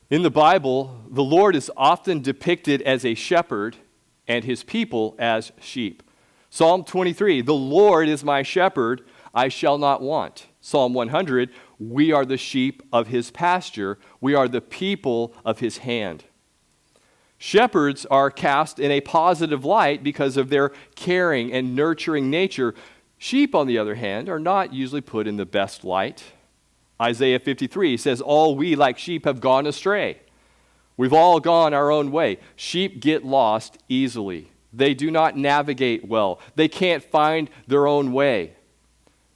In the Bible, the Lord is often depicted as a shepherd and his people as sheep. Psalm 23, the Lord is my shepherd, I shall not want. Psalm 100, we are the sheep of his pasture, we are the people of his hand. Shepherds are cast in a positive light because of their caring and nurturing nature. Sheep, on the other hand, are not usually put in the best light. Isaiah 53 says, all we like sheep have gone astray. We've all gone our own way. Sheep get lost easily. They do not navigate well. They can't find their own way.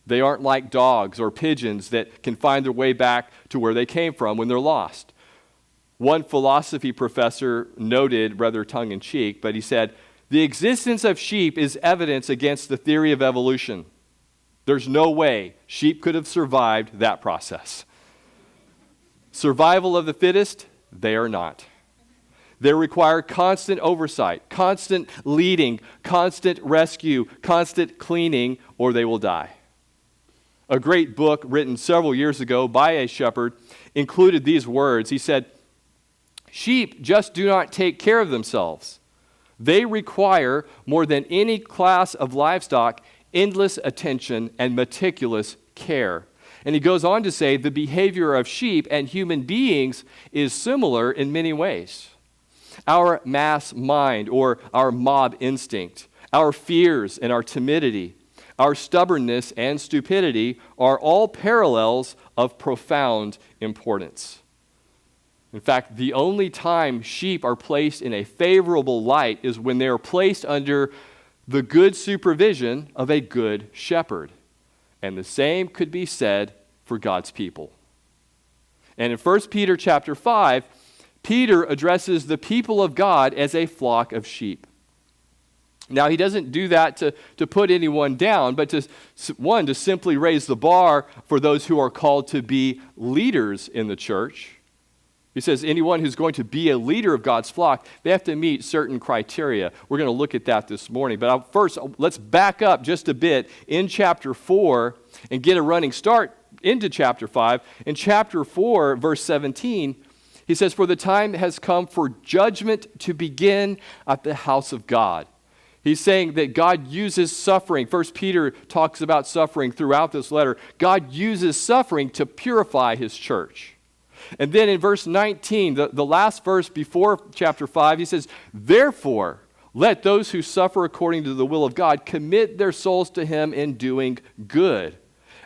They aren't like dogs or pigeons that can find their way back to where they came from when they're lost. One philosophy professor noted, rather tongue-in-cheek, but he said, the existence of sheep is evidence against the theory of evolution. There's no way sheep could have survived that process. Survival of the fittest, they are not. They require constant oversight, constant leading, constant rescue, constant cleaning, or they will die. A great book written several years ago by a shepherd included these words. He said, sheep just do not take care of themselves. They require, more than any class of livestock, endless attention and meticulous care. And he goes on to say the behavior of sheep and human beings is similar in many ways. Our mass mind or our mob instinct, our fears and our timidity, our stubbornness and stupidity are all parallels of profound importance. In fact, the only time sheep are placed in a favorable light is when they are placed under the good supervision of a good shepherd. And the same could be said for God's people. And in 1 Peter chapter 5, Peter addresses the people of God as a flock of sheep. Now, he doesn't do that to put anyone down, but to simply raise the bar for those who are called to be leaders in the church. He says anyone who's going to be a leader of God's flock, they have to meet certain criteria. We're going to look at that this morning. But first, let's back up just a bit in chapter 4 and get a running start into chapter 5. In chapter 4, verse 17, he says, for the time has come for judgment to begin at the house of God. He's saying that God uses suffering. 1 Peter talks about suffering throughout this letter. God uses suffering to purify his church. And then in verse 19, the last verse before chapter 5, he says, therefore, let those who suffer according to the will of God commit their souls to him in doing good,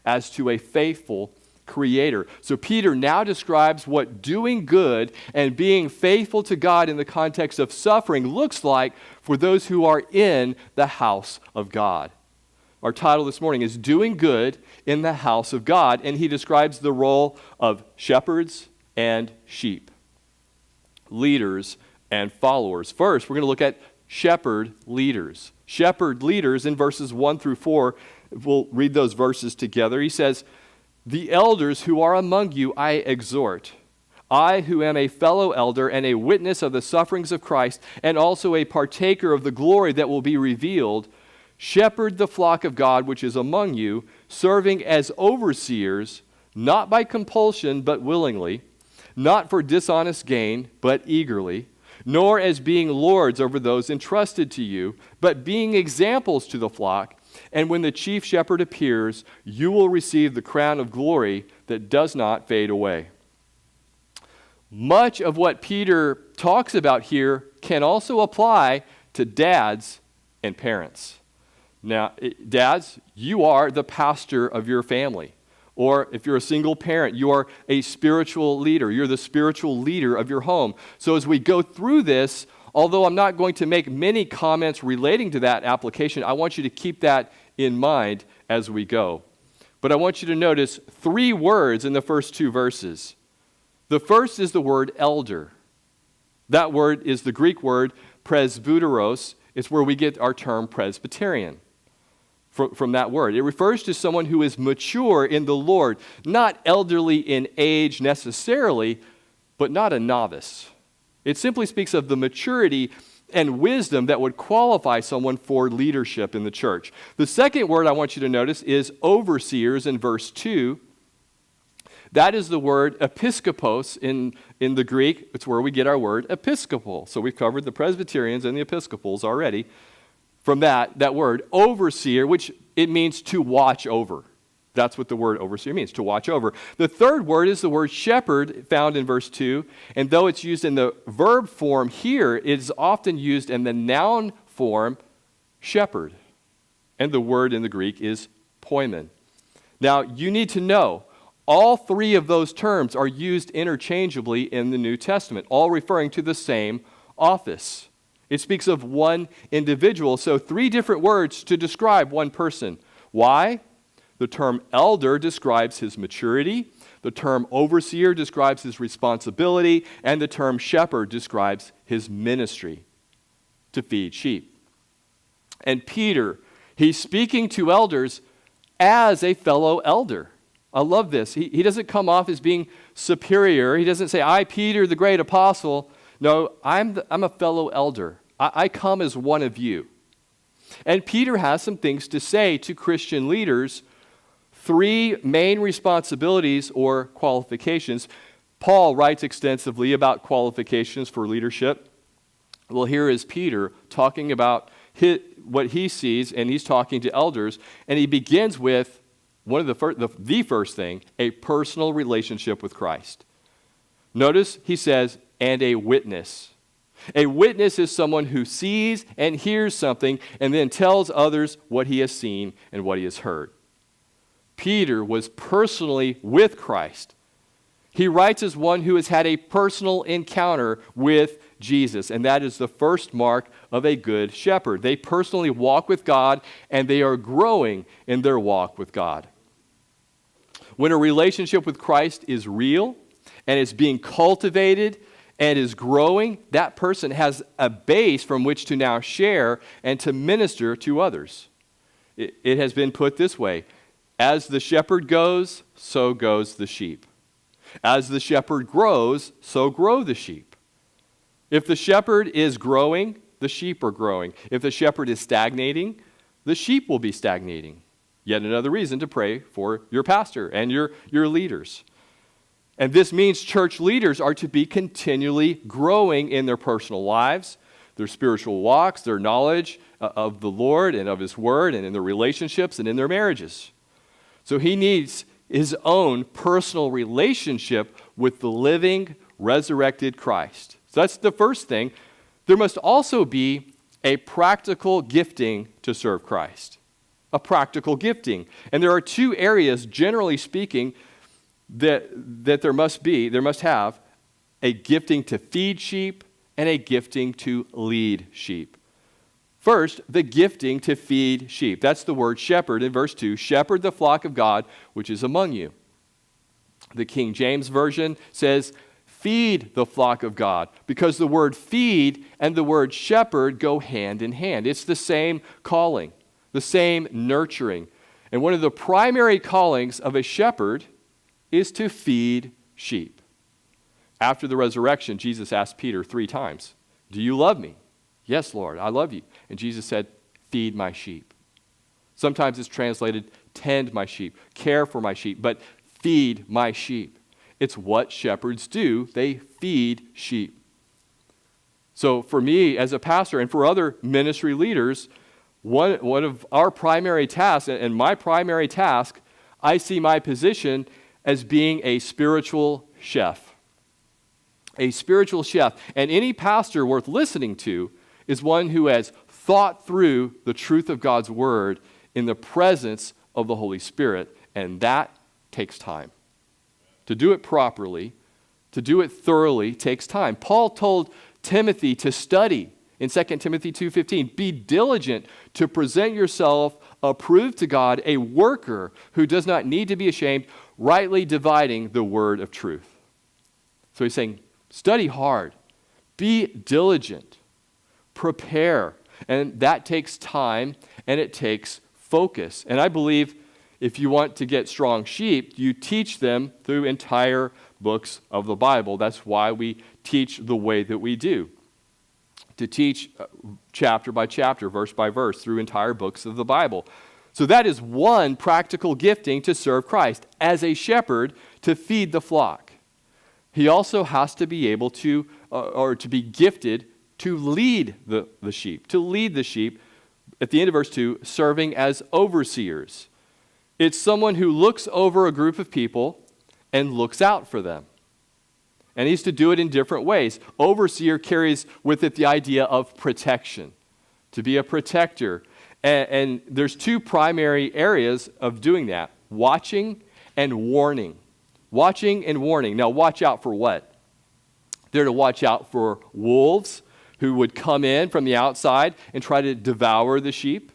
as to a faithful Creator. So Peter now describes what doing good and being faithful to God in the context of suffering looks like for those who are in the house of God. Our title this morning is Doing Good in the House of God, and he describes the role of shepherds and sheep, leaders and followers. First, we're going to look at shepherd leaders. Shepherd leaders in verses 1 through 4. We'll read those verses together. He says, the elders who are among you I exhort, I who am a fellow elder and a witness of the sufferings of Christ, and also a partaker of the glory that will be revealed, shepherd the flock of God which is among you, serving as overseers, not by compulsion but willingly, not for dishonest gain but eagerly, nor as being lords over those entrusted to you, but being examples to the flock. And when the chief shepherd appears, you will receive the crown of glory that does not fade away. Much of what Peter talks about here can also apply to dads and parents. Now, dads, you are the pastor of your family. Or if you're a single parent, you are a spiritual leader. You're the spiritual leader of your home. So as we go through this, although I'm not going to make many comments relating to that application, I want you to keep that in mind as we go. But I want you to notice 3 words in the first 2 verses. The first is the word elder. That word is the Greek word presbyteros. It's where we get our term Presbyterian from that word. It refers to someone who is mature in the Lord, not elderly in age necessarily, but not a novice. It simply speaks of the maturity and wisdom that would qualify someone for leadership in the church. The second word I want you to notice is overseers in verse 2. That is the word episkopos in the Greek. It's where we get our word episcopal. So we've covered the Presbyterians and the Episcopals already. From that word overseer, which it means to watch over. That's what the word overseer means, to watch over. The third word is the word shepherd, found in verse 2. And though it's used in the verb form here, it is often used in the noun form, shepherd. And the word in the Greek is poimen. Now, you need to know, all three of those terms are used interchangeably in the New Testament, all referring to the same office. It speaks of one individual, so three different words to describe one person. Why? The term elder describes his maturity, the term overseer describes his responsibility, and the term shepherd describes his ministry to feed sheep. And Peter, he's speaking to elders as a fellow elder. I love this. He doesn't come off as being superior. He doesn't say, I, Peter, the great apostle. No, I'm a fellow elder. I come as one of you. And Peter has some things to say to Christian leaders. Three main responsibilities or qualifications. Paul writes extensively about qualifications for leadership. Well, here is Peter talking about what he sees, and he's talking to elders, and he begins with one of the first thing, a personal relationship with Christ. Notice he says, and a witness. A witness is someone who sees and hears something and then tells others what he has seen and what he has heard. Peter was personally with Christ. He writes as one who has had a personal encounter with Jesus, and that is the first mark of a good shepherd. They personally walk with God, and they are growing in their walk with God. When a relationship with Christ is real and is being cultivated and is growing, that person has a base from which to now share and to minister to others. It has been put this way: as the shepherd goes, so goes the sheep. As the shepherd grows, so grow the sheep. If the shepherd is growing, the sheep are growing. If the shepherd is stagnating, the sheep will be stagnating. Yet another reason to pray for your pastor and your leaders. And this means church leaders are to be continually growing in their personal lives, their spiritual walks, their knowledge of the Lord and of His Word, and in their relationships and in their marriages. So he needs his own personal relationship with the living, resurrected Christ. So that's the first thing. There must also be a practical gifting to serve Christ. A practical gifting. And there are two areas, generally speaking, that there must have a gifting to feed sheep and a gifting to lead sheep. First, the gifting to feed sheep. That's the word shepherd in verse 2. Shepherd the flock of God, which is among you. The King James Version says, feed the flock of God, because the word feed and the word shepherd go hand in hand. It's the same calling, the same nurturing. And one of the primary callings of a shepherd is to feed sheep. After the resurrection, Jesus asked Peter 3 times, do you love me? Yes, Lord, I love you. And Jesus said, feed my sheep. Sometimes it's translated, tend my sheep, care for my sheep, but feed my sheep. It's what shepherds do. They feed sheep. So for me as a pastor and for other ministry leaders, one of our primary tasks, and my primary task, I see my position as being a spiritual chef. A spiritual chef. And any pastor worth listening to is one who has thought through the truth of God's Word in the presence of the Holy Spirit, and that takes time. To do it properly, to do it thoroughly, takes time. Paul told Timothy to study in 2 Timothy 2:15, be diligent to present yourself approved to God, a worker who does not need to be ashamed, rightly dividing the word of truth. So he's saying, study hard, be diligent, prepare, and that takes time and it takes focus. And I believe if you want to get strong sheep, you teach them through entire books of the Bible. That's why we teach the way that we do. To teach chapter by chapter, verse by verse, through entire books of the Bible. So that is one practical gifting to serve Christ, as a shepherd to feed the flock. He also has to be able to, or to be gifted to lead the sheep. To lead the sheep, at the end of verse 2, serving as overseers. It's someone who looks over a group of people and looks out for them. And he's to do it in different ways. Overseer carries with it the idea of protection, to be a protector. And there's two primary areas of doing that: watching and warning. Watching and warning. Now, watch out for what? They're to watch out for wolves who would come in from the outside and try to devour the sheep,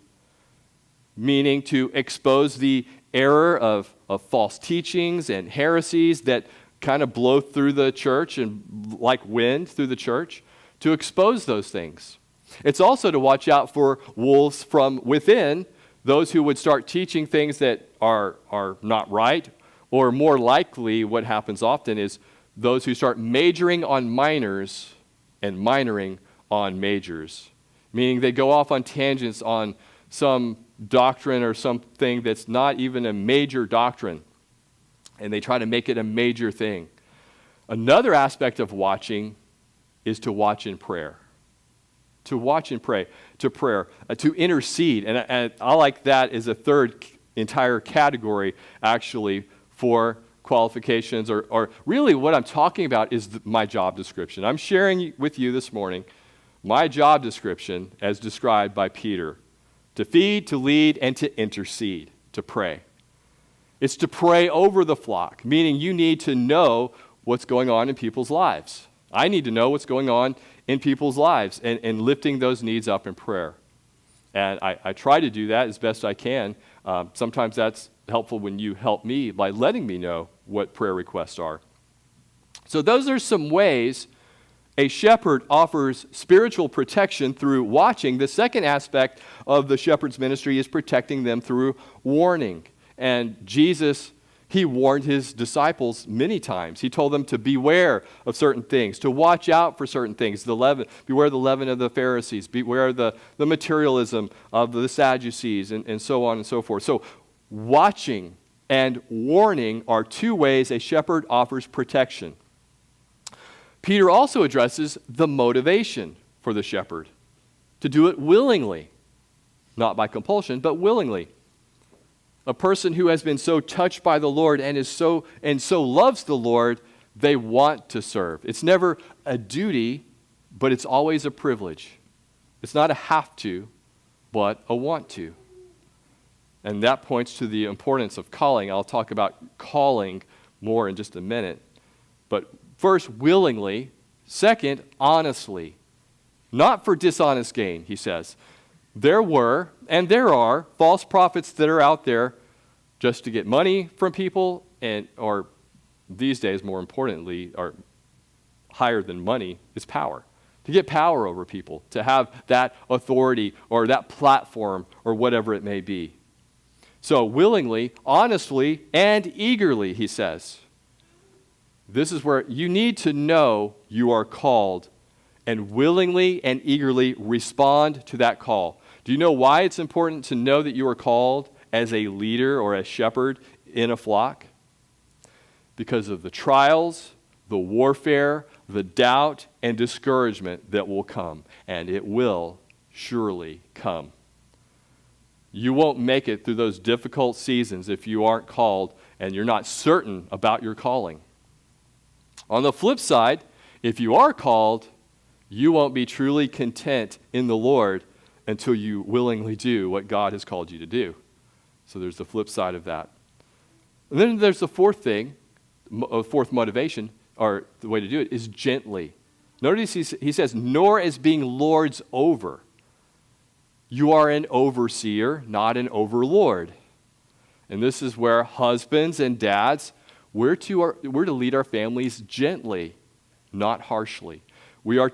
meaning to expose the error of false teachings and heresies that kind of blow through the church and like wind through the church, to expose those things. It's also to watch out for wolves from within, those who would start teaching things that are not right, or more likely what happens often is those who start majoring on minors and minoring on majors, meaning they go off on tangents on some doctrine or something that's not even a major doctrine, and they try to make it a major thing. Another aspect of watching is to watch in prayer. To watch and pray, to prayer, to intercede. And I like that as a third entire category, actually, for qualifications, or really what I'm talking about is my job description. I'm sharing with you this morning my job description as described by Peter: to feed, to lead, and to intercede, to pray. It's to pray over the flock, meaning you need to know what's going on in people's lives. I need to know what's going on in people's lives and lifting those needs up in prayer. And I try to do that as best I can. Sometimes that's helpful when you help me by letting me know what prayer requests are. So those are some ways a shepherd offers spiritual protection through watching. The second aspect of the shepherd's ministry is protecting them through warning. And Jesus, he warned his disciples many times. He told them to beware of certain things, to watch out for certain things. Beware the leaven of the Pharisees, beware the materialism of the Sadducees, and so on and so forth. So watching and warning are two ways a shepherd offers protection. Peter also addresses the motivation for the shepherd, to do it willingly, not by compulsion, but willingly. A person who has been so touched by the Lord and so loves the Lord, they want to serve. It's never a duty, but it's always a privilege. It's not a have to, but a want to. And that points to the importance of calling. I'll talk about calling more in just a minute. But first, willingly. Second, honestly. Not for dishonest gain, he says. There were, and there are, false prophets that are out there just to get money from people, or these days, more importantly, or higher than money, is power. To get power over people, to have that authority or that platform or whatever it may be. So willingly, honestly, and eagerly, he says. This is where you need to know you are called and willingly and eagerly respond to that call. Do you know why it's important to know that you are called as a leader or a shepherd in a flock? Because of the trials, the warfare, the doubt, and discouragement that will come. And it will surely come. You won't make it through those difficult seasons if you aren't called and you're not certain about your calling. On the flip side, if you are called, you won't be truly content in the Lord until you willingly do what God has called you to do. So there's the flip side of that. And then there's the fourth thing, fourth motivation, or the way to do it, is gently. Notice he says, nor as being lords over. You are an overseer, not an overlord. And this is where husbands and dads, we're to lead our families gently, not harshly. We are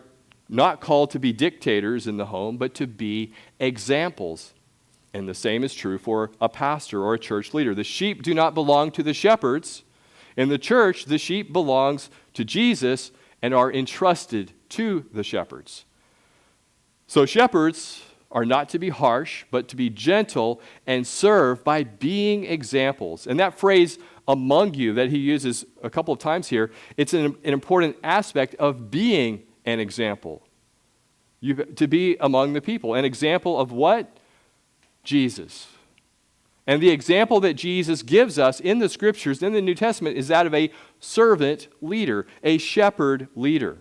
not called to be dictators in the home, but to be examples. And the same is true for a pastor or a church leader. The sheep do not belong to the shepherds. In the church, the sheep belongs to Jesus and are entrusted to the shepherds. So shepherds are not to be harsh, but to be gentle and serve by being examples. And that phrase, among you that he uses a couple of times here, it's an important aspect of being an example. To be among the people. An example of what? Jesus. And the example that Jesus gives us in the Scriptures, in the New Testament, is that of a servant leader, a shepherd leader.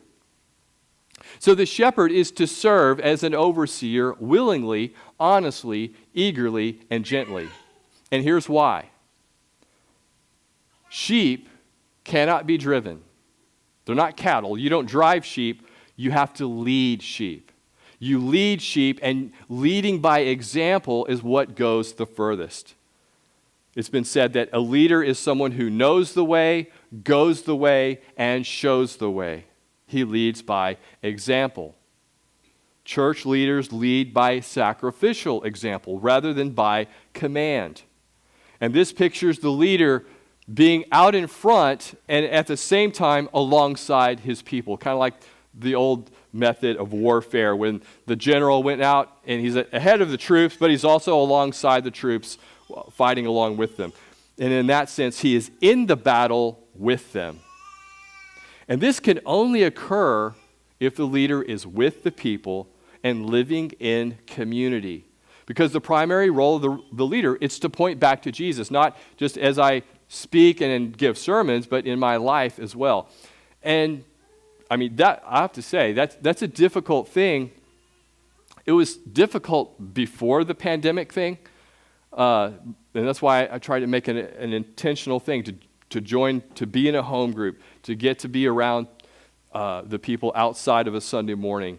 So the shepherd is to serve as an overseer willingly, honestly, eagerly, and gently. And here's why. Sheep cannot be driven. They're not cattle. You don't drive sheep. You have to lead sheep. You lead sheep, and leading by example is what goes the furthest. It's been said that a leader is someone who knows the way, goes the way, and shows the way. He leads by example. Church leaders lead by sacrificial example rather than by command. And this pictures the leader being out in front and at the same time alongside his people, kind of like the old method of warfare when the general went out and he's ahead of the troops, but he's also alongside the troops, fighting along with them. And in that sense, he is in the battle with them. And this can only occur if the leader is with the people and living in community. Because the primary role of the leader is to point back to Jesus, not just as I speak and give sermons, but in my life as well. And I mean, that I have to say, that's a difficult thing. It was difficult before the pandemic thing, and that's why I tried to make an intentional thing to join, to be in a home group, to get to be around the people outside of a Sunday morning.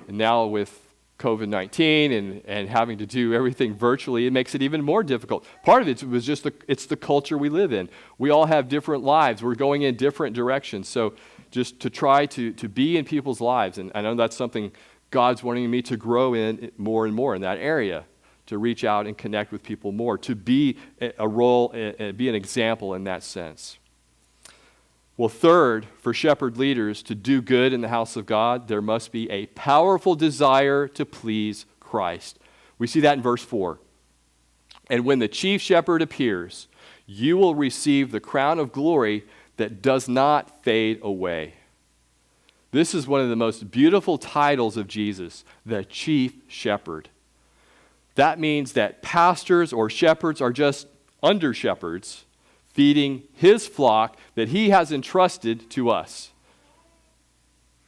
And now with COVID-19 and having to do everything virtually, it makes it even more difficult. Part of it was just it's the culture we live in. We all have different lives. We're going in different directions. So just to try to be in people's lives, and I know that's something God's wanting me to grow in more and more in that area, to reach out and connect with people more, to be a role, be an example in that sense. Well, third, for shepherd leaders to do good in the house of God, there must be a powerful desire to please Christ. We see that in verse 4. And when the chief shepherd appears, you will receive the crown of glory that does not fade away. This is one of the most beautiful titles of Jesus, the chief shepherd. That means that pastors or shepherds are just under shepherds, feeding his flock that he has entrusted to us.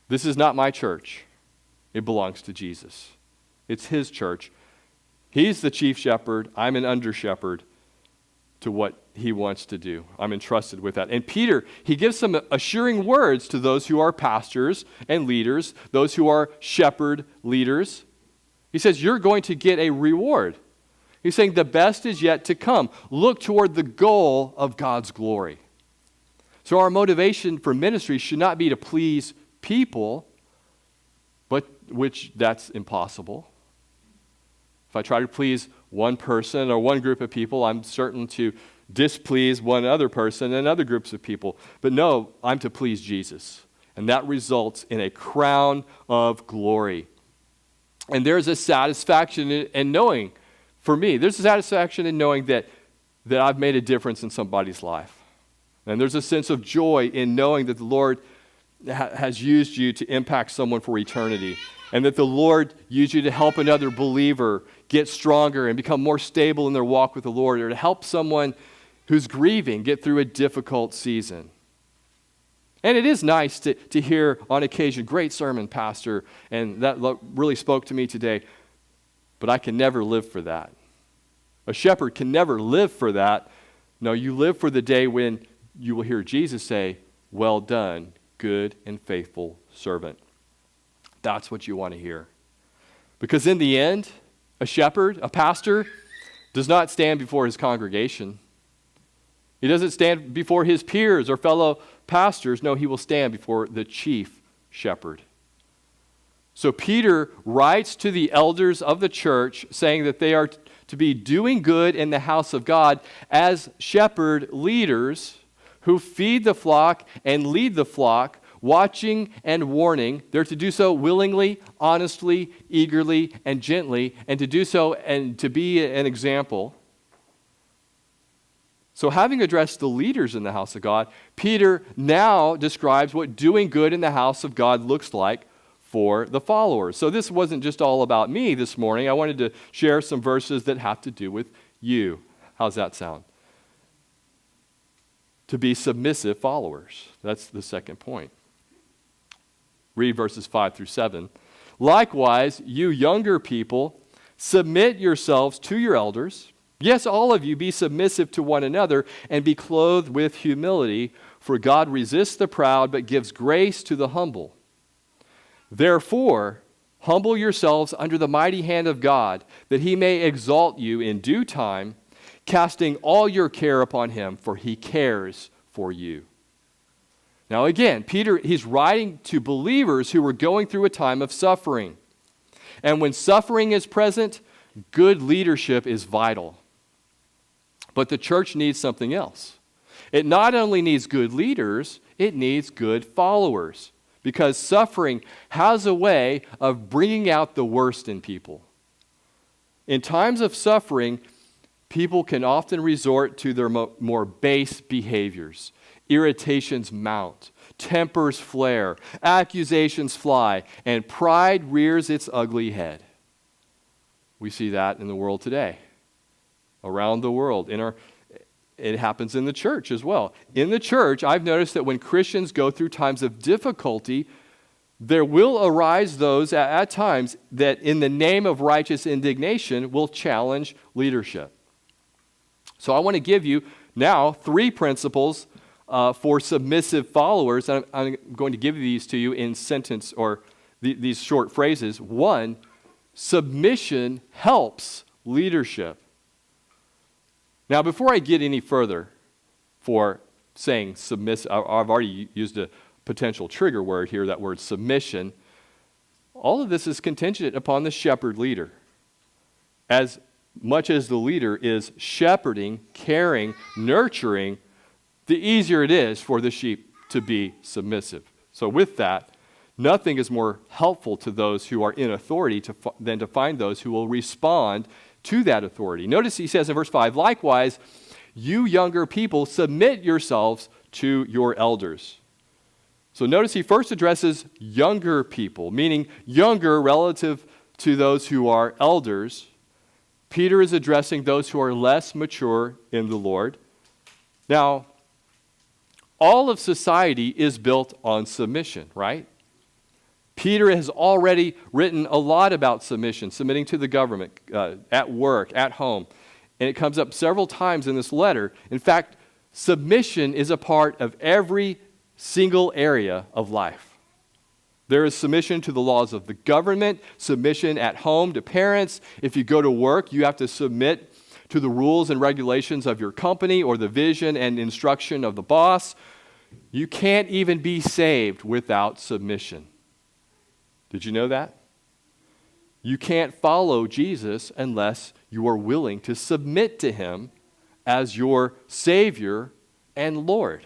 This is not my church. It belongs to Jesus. It's his church. He's the chief shepherd. I'm an under shepherd to what he wants to do. I'm entrusted with that. And Peter, he gives some assuring words to those who are pastors and leaders, those who are shepherd leaders. He says, you're going to get a reward. He's saying the best is yet to come. Look toward the goal of God's glory. So our motivation for ministry should not be to please people, but which that's impossible. If I try to please one person or one group of people, I'm certain to displease one other person and other groups of people. But no, I'm to please Jesus. And that results in a crown of glory. And there's a satisfaction in knowing, for me, there's a satisfaction in knowing that I've made a difference in somebody's life. And there's a sense of joy in knowing that the Lord has used you to impact someone for eternity. And that the Lord used you to help another believer get stronger and become more stable in their walk with the Lord, or to help someone who's grieving get through a difficult season. And it is nice to hear on occasion, great sermon, Pastor, and that really spoke to me today. But I can never live for that. A shepherd can never live for that. No, you live for the day when you will hear Jesus say, well done, good and faithful servant. That's what you want to hear. Because in the end, a shepherd, a pastor, does not stand before his congregation. He doesn't stand before his peers or fellow pastors. No, he will stand before the chief shepherd. So Peter writes to the elders of the church saying that they are to be doing good in the house of God as shepherd leaders who feed the flock and lead the flock, watching and warning. They're to do so willingly, honestly, eagerly, and gently, and to do so and to be an example. So having addressed the leaders in the house of God, Peter now describes what doing good in the house of God looks like for the followers. So this wasn't just all about me this morning. I wanted to share some verses that have to do with you. How's that sound? To be submissive followers. That's the second point. Read verses 5 through 7. Likewise, you younger people, submit yourselves to your elders. Yes, all of you be submissive to one another and be clothed with humility, for God resists the proud but gives grace to the humble. Therefore, humble yourselves under the mighty hand of God, that he may exalt you in due time, casting all your care upon him, for he cares for you. Now again, Peter, he's writing to believers who were going through a time of suffering. And when suffering is present, good leadership is vital. But the church needs something else. It not only needs good leaders, it needs good followers. Because suffering has a way of bringing out the worst in people. In times of suffering, people can often resort to their more base behaviors. Irritations mount, tempers flare, accusations fly, and pride rears its ugly head. We see that in the world today, around the world. It happens in the church as well. In the church, I've noticed that when Christians go through times of difficulty, there will arise those at times that in the name of righteous indignation will challenge leadership. So I want to give you now 3 principles for submissive followers. I'm going to give these to you in sentence or these short phrases. 1, submission helps leadership. Now, before I get any further for saying submissive, I've already used a potential trigger word here, that word submission. All of this is contingent upon the shepherd leader. As much as the leader is shepherding, caring, nurturing, the easier it is for the sheep to be submissive. So with that, nothing is more helpful to those who are in authority than to find those who will respond to that authority. Notice he says in verse 5, likewise, you younger people, submit yourselves to your elders. So notice he first addresses younger people, meaning younger relative to those who are elders. Peter is addressing those who are less mature in the Lord. Now, all of society is built on submission, right? Peter has already written a lot about submission, submitting to the government, at work, at home. And it comes up several times in this letter. In fact, submission is a part of every single area of life. There is submission to the laws of the government, submission at home to parents. If you go to work, you have to submit to the rules and regulations of your company or the vision and instruction of the boss. You can't even be saved without submission. Did you know that? You can't follow Jesus unless you are willing to submit to him as your Savior and Lord.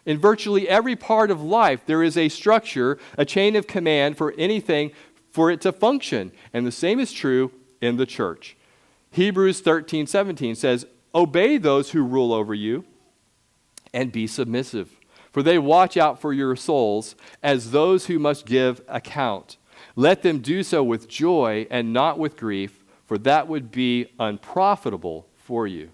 In virtually every part of life, there is a structure, a chain of command for anything for it to function. And the same is true in the church. Hebrews 13:17 says, obey those who rule over you and be submissive, for they watch out for your souls as those who must give account. Let them do so with joy and not with grief, for that would be unprofitable for you.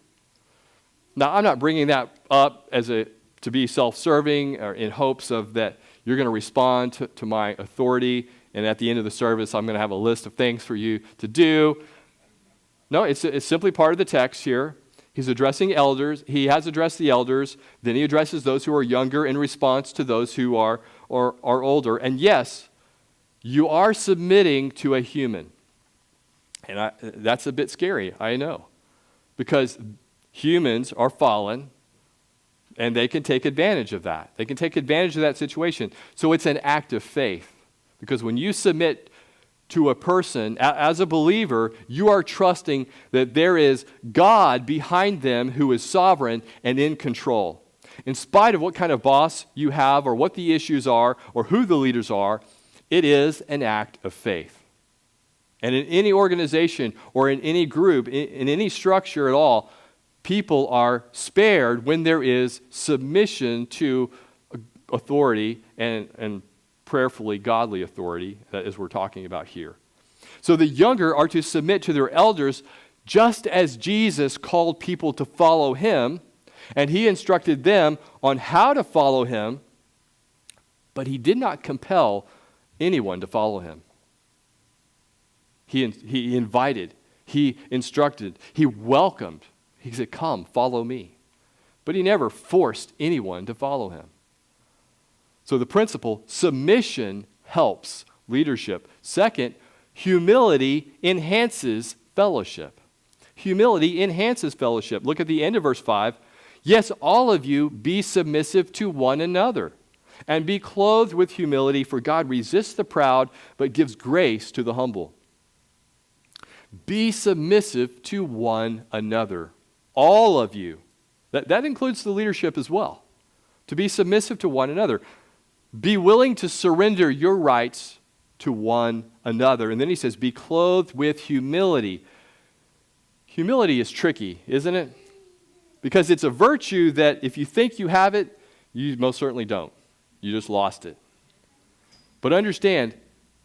Now, I'm not bringing that up to be self-serving or in hopes of that you're going to respond to my authority, and at the end of the service, I'm going to have a list of things for you to do. No, it's simply part of the text here. He's addressing elders. He has addressed the elders. Then he addresses those who are younger in response to those who are older. And yes, you are submitting to a human. And that's a bit scary, I know. Because humans are fallen, and they can take advantage of that. They can take advantage of that situation. So it's an act of faith. Because when you submit to a person, as a believer, you are trusting that there is God behind them who is sovereign and in control. In spite of what kind of boss you have or what the issues are or who the leaders are, it is an act of faith. And in any organization or in any group, in any structure at all, people are spared when there is submission to authority and prayerfully godly authority, as we're talking about here. So the younger are to submit to their elders just as Jesus called people to follow him, and he instructed them on how to follow him, but he did not compel anyone to follow him. He invited, he instructed, he welcomed. He said, "Come, follow me." But he never forced anyone to follow him. So the principle, submission helps leadership. Second, humility enhances fellowship. Humility enhances fellowship. Look at the end of verse 5. "Yes, all of you be submissive to one another, and be clothed with humility, for God resists the proud, but gives grace to the humble." Be submissive to one another. All of you. That includes the leadership as well. To be submissive to one another. Be willing to surrender your rights to one another. And then he says, be clothed with humility. Humility is tricky, isn't it? Because it's a virtue that if you think you have it, you most certainly don't. You just lost it. But understand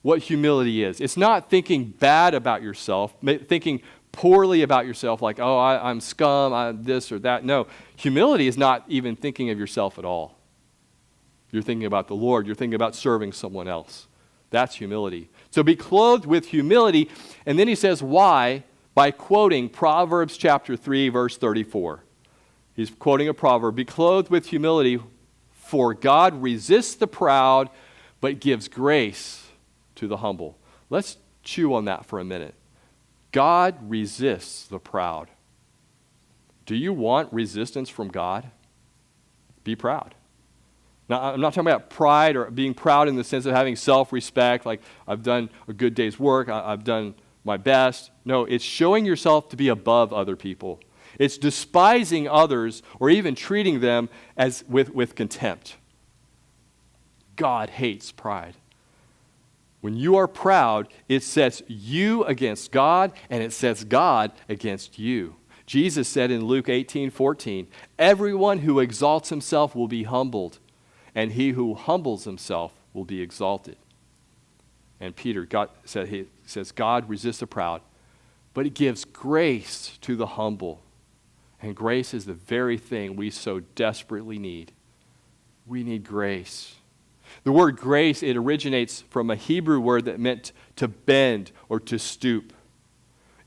what humility is. It's not thinking bad about yourself, thinking poorly about yourself, like, oh, I'm scum, I'm this or that. No, humility is not even thinking of yourself at all. You're thinking about the Lord. You're thinking about serving someone else. That's humility. So be clothed with humility. And then he says why? By quoting Proverbs chapter 3, verse 34. He's quoting a proverb. Be clothed with humility, for God resists the proud, but gives grace to the humble. Let's chew on that for a minute. God resists the proud. Do you want resistance from God? Be proud. Now, I'm not talking about pride or being proud in the sense of having self-respect, like I've done a good day's work, I've done my best. No, it's showing yourself to be above other people. It's despising others or even treating them as with contempt. God hates pride. When you are proud, it sets you against God, and it sets God against you. Jesus said in Luke 18:14, "Everyone who exalts himself will be humbled, and he who humbles himself will be exalted." And Peter says, God resists the proud, but he gives grace to the humble. And grace is the very thing we so desperately need. We need grace. The word grace, it originates from a Hebrew word that meant to bend or to stoop.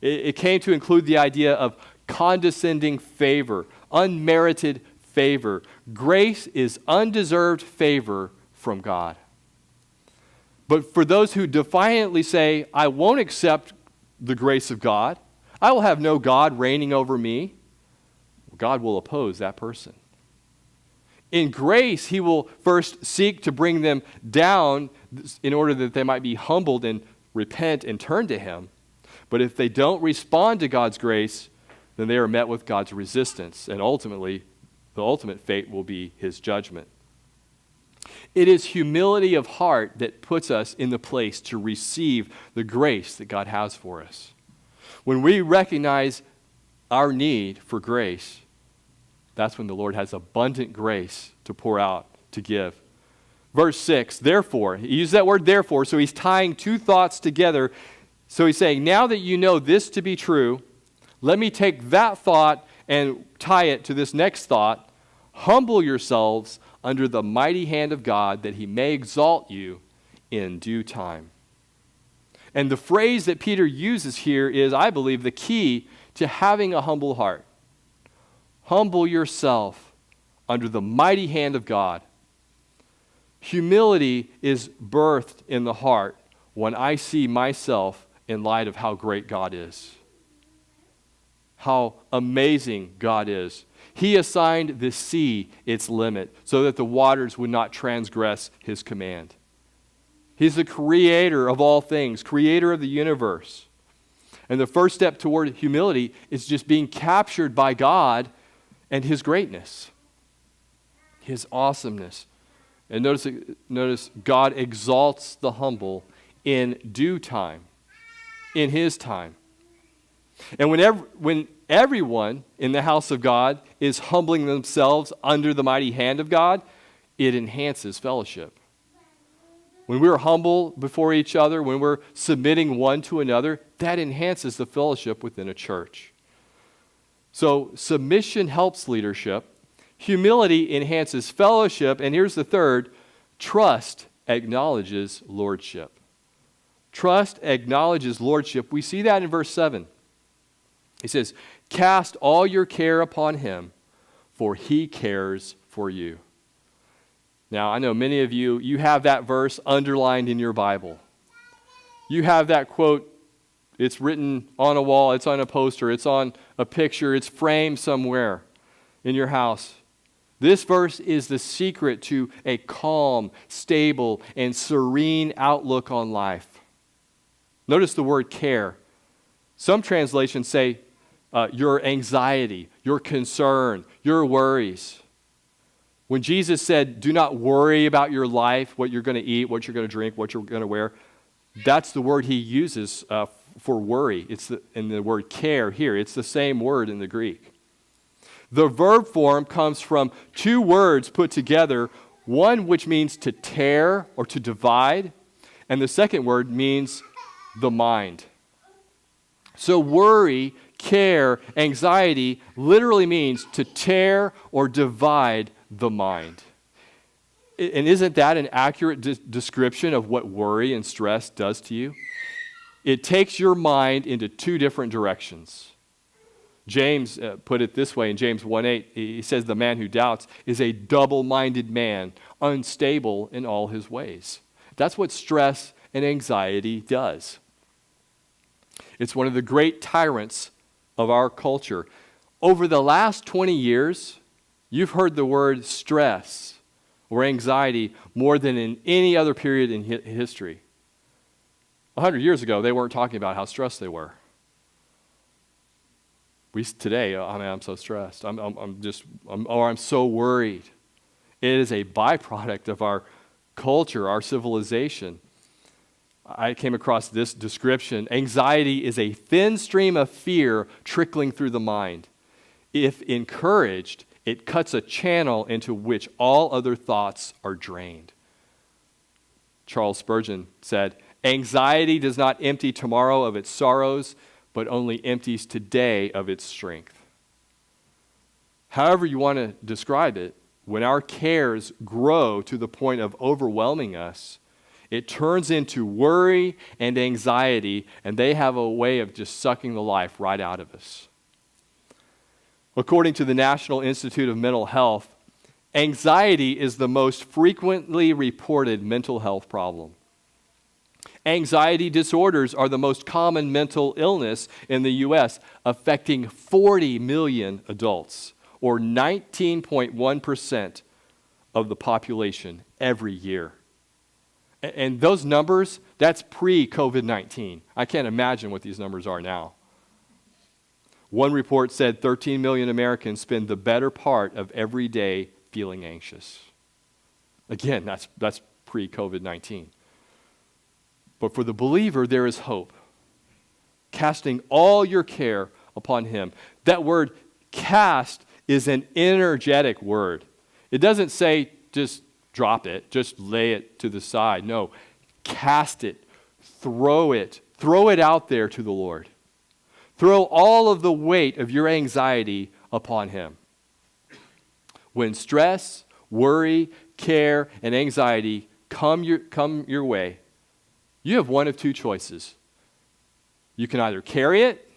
It came to include the idea of condescending favor, unmerited favor. Grace is undeserved favor from God. But for those who defiantly say, I won't accept the grace of God, I will have no God reigning over me, God will oppose that person. In grace, he will first seek to bring them down in order that they might be humbled and repent and turn to him. But if they don't respond to God's grace, then they are met with God's resistance, and ultimately, the ultimate fate will be his judgment. It is humility of heart that puts us in the place to receive the grace that God has for us. When we recognize our need for grace, that's when the Lord has abundant grace to pour out, to give. Verse 6, therefore, he used that word therefore, so he's tying two thoughts together. So he's saying, now that you know this to be true, let me take that thought and tie it to this next thought. Humble yourselves under the mighty hand of God, that he may exalt you in due time. And the phrase that Peter uses here is, I believe, the key to having a humble heart. Humble yourself under the mighty hand of God. Humility is birthed in the heart when I see myself in light of how great God is. How amazing God is. He assigned the sea its limit so that the waters would not transgress his command. He's the creator of all things, creator of the universe. And the first step toward humility is just being captured by God and his greatness, his awesomeness. And notice God exalts the humble in due time, in his time. And when everyone in the house of God is humbling themselves under the mighty hand of God, it enhances fellowship. When we're humble before each other, when we're submitting one to another, that enhances the fellowship within a church. So submission helps leadership. Humility enhances fellowship. And here's the third, trust acknowledges lordship. Trust acknowledges lordship. We see that in verse 7. He says, cast all your care upon him, for he cares for you. Now, I know many of you have that verse underlined in your Bible. You have that quote, it's written on a wall, it's on a poster, it's on a picture, it's framed somewhere in your house. This verse is the secret to a calm, stable, and serene outlook on life. Notice the word care. Some translations say your anxiety, your concern, your worries. When Jesus said, do not worry about your life, what you're going to eat, what you're going to drink, what you're going to wear, that's the word he uses for worry. It's in the word care here. It's the same word in the Greek. The verb form comes from two words put together, one which means to tear or to divide, and the second word means the mind. So worry, care, anxiety literally means to tear or divide the mind. And isn't that an accurate description of what worry and stress does to you? It takes your mind into two different directions. James put it this way in James 1:8. He says, the man who doubts is a double-minded man, unstable in all his ways. That's what stress and anxiety does. It's one of the great tyrants of our culture. Over the last 20 years, you've heard the word stress or anxiety more than in any other period in history. 100 years ago, they weren't talking about how stressed they were. Today, I'm so stressed. I'm so worried. It is a byproduct of our culture, our civilization. I came across this description. Anxiety is a thin stream of fear trickling through the mind. If encouraged, it cuts a channel into which all other thoughts are drained. Charles Spurgeon said, anxiety does not empty tomorrow of its sorrows, but only empties today of its strength. However you want to describe it, when our cares grow to the point of overwhelming us, it turns into worry and anxiety, and they have a way of just sucking the life right out of us. According to the National Institute of Mental Health, anxiety is the most frequently reported mental health problem. Anxiety disorders are the most common mental illness in the U.S., affecting 40 million adults, or 19.1% of the population every year. And those numbers, that's pre-COVID-19. I can't imagine what these numbers are now. One report said 13 million Americans spend the better part of every day feeling anxious. Again, that's pre-COVID-19. But for the believer, there is hope. Casting all your care upon him. That word cast is an energetic word. It doesn't say just drop it, just lay it to the side. No, cast it, throw it out there to the Lord. Throw all of the weight of your anxiety upon him. When stress, worry, care, and anxiety come your way, you have one of two choices. You can either carry it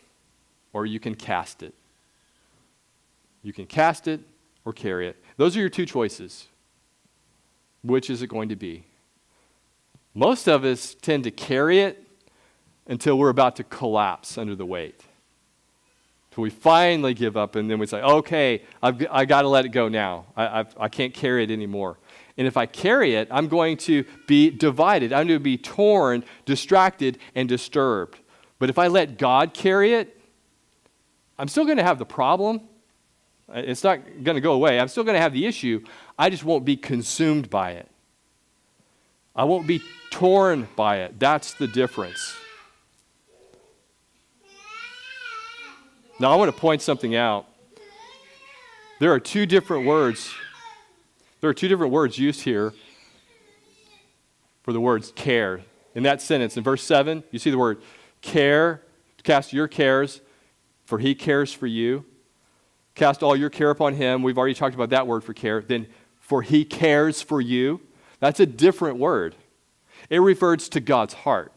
or you can cast it. You can cast it or carry it. Those are your two choices. Which is it going to be? Most of us tend to carry it until we're about to collapse under the weight. So we finally give up, and then we say, okay, I got to let it go now. I can't carry it anymore. And if I carry it, I'm going to be divided. I'm going to be torn, distracted, and disturbed. But if I let God carry it, I'm still going to have the problem. It's not going to go away. I'm still going to have the issue. I just won't be consumed by it. I won't be torn by it. That's the difference. Now, I want to point something out. There are two different words. There are two different words used here for the words care. In that sentence, in verse 7, you see the word care, cast your cares, for he cares for you. Cast all your care upon him. We've already talked about that word for care. Then, for he cares for you. That's a different word. It refers to God's heart.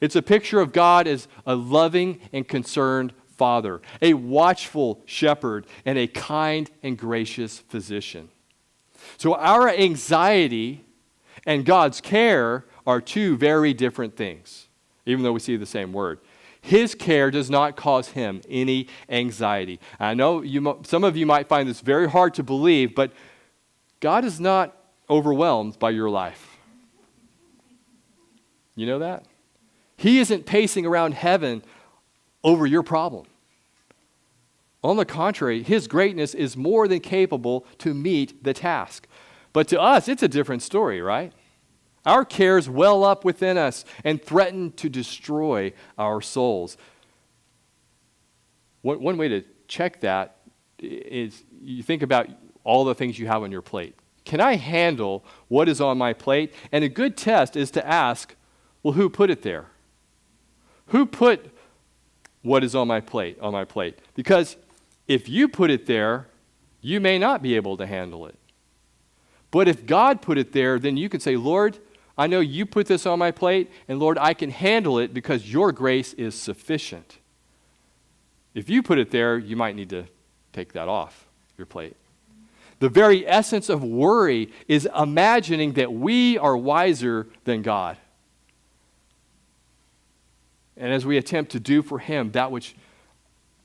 It's a picture of God as a loving and concerned father, a watchful shepherd, and a kind and gracious physician. So our anxiety and God's care are two very different things, even though we see the same word. His care does not cause him any anxiety. I know some of you might find this very hard to believe, but God is not overwhelmed by your life. You know that? He isn't pacing around heaven over your problem. On the contrary, his greatness is more than capable to meet the task. But to us, it's a different story, right? Our cares well up within us and threaten to destroy our souls. One way to check that is you think about all the things you have on your plate. Can I handle what is on my plate? And a good test is to ask, well, who put it there? Who put what is on my plate? Because if you put it there, you may not be able to handle it. But if God put it there, then you can say, Lord, I know you put this on my plate, and Lord, I can handle it because your grace is sufficient. If you put it there, you might need to take that off your plate. The very essence of worry is imagining that we are wiser than God. And as we attempt to do for him that which,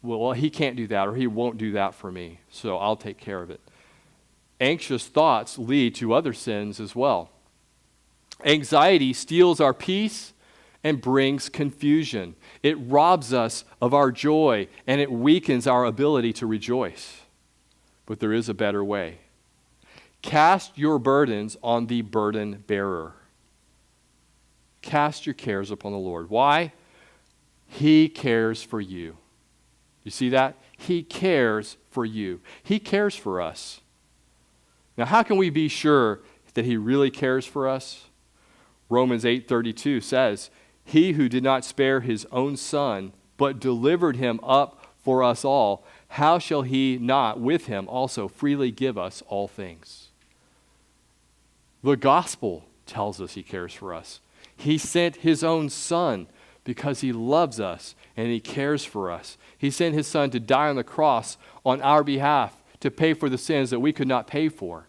well, he can't do that or he won't do that for me, so I'll take care of it. Anxious thoughts lead to other sins as well. Anxiety steals our peace and brings confusion. It robs us of our joy and it weakens our ability to rejoice. But there is a better way. Cast your burdens on the burden bearer. Cast your cares upon the Lord. Why? He cares for you. You see that? He cares for you. He cares for us. Now, how can we be sure that he really cares for us? Romans 8:32 says, he who did not spare his own son, but delivered him up for us all, how shall he not with him also freely give us all things? The gospel tells us he cares for us. He sent his own son because he loves us and he cares for us. He sent his son to die on the cross on our behalf to pay for the sins that we could not pay for.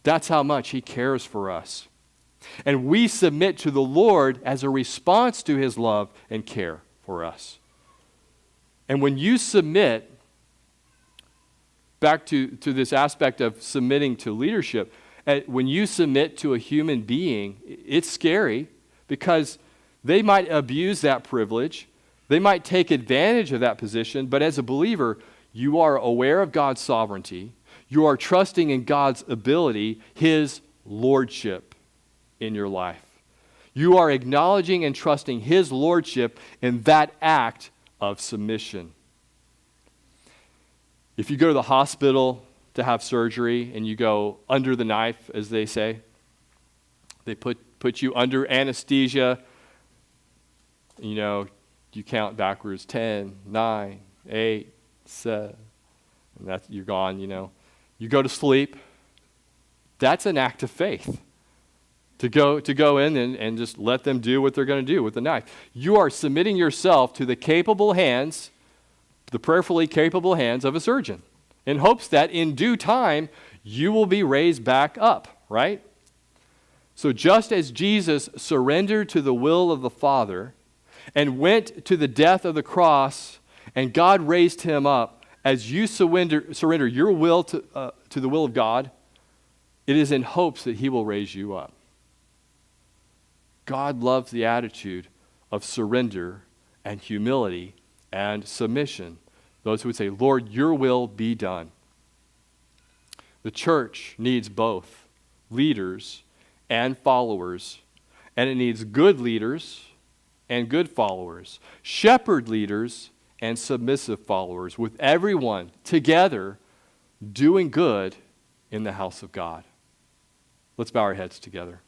That's how much he cares for us. And we submit to the Lord as a response to his love and care for us. And when you submit, back to this aspect of submitting to leadership, when you submit to a human being, it's scary because they might abuse that privilege. They might take advantage of that position. But as a believer, you are aware of God's sovereignty. You are trusting in God's ability, his lordship in your life. You are acknowledging and trusting his lordship in that act of submission. If you go to the hospital to have surgery and you go under the knife, as they say, they put you under anesthesia. You know, you count backwards, 10, 9, 8, 7, and you're gone, you know. You go to sleep. That's an act of faith. To go in and just let them do what they're going to do with the knife. You are submitting yourself to the capable hands, the prayerfully capable hands of a surgeon, in hopes that in due time you will be raised back up, right? So just as Jesus surrendered to the will of the Father and went to the death of the cross, and God raised him up, as you surrender your will to the will of God, it is in hopes that he will raise you up. God loves the attitude of surrender and humility and submission. Those who would say, Lord, your will be done. The church needs both leaders and followers, and it needs good leaders and good followers, shepherd leaders and submissive followers, with everyone together doing good in the house of God. Let's bow our heads together.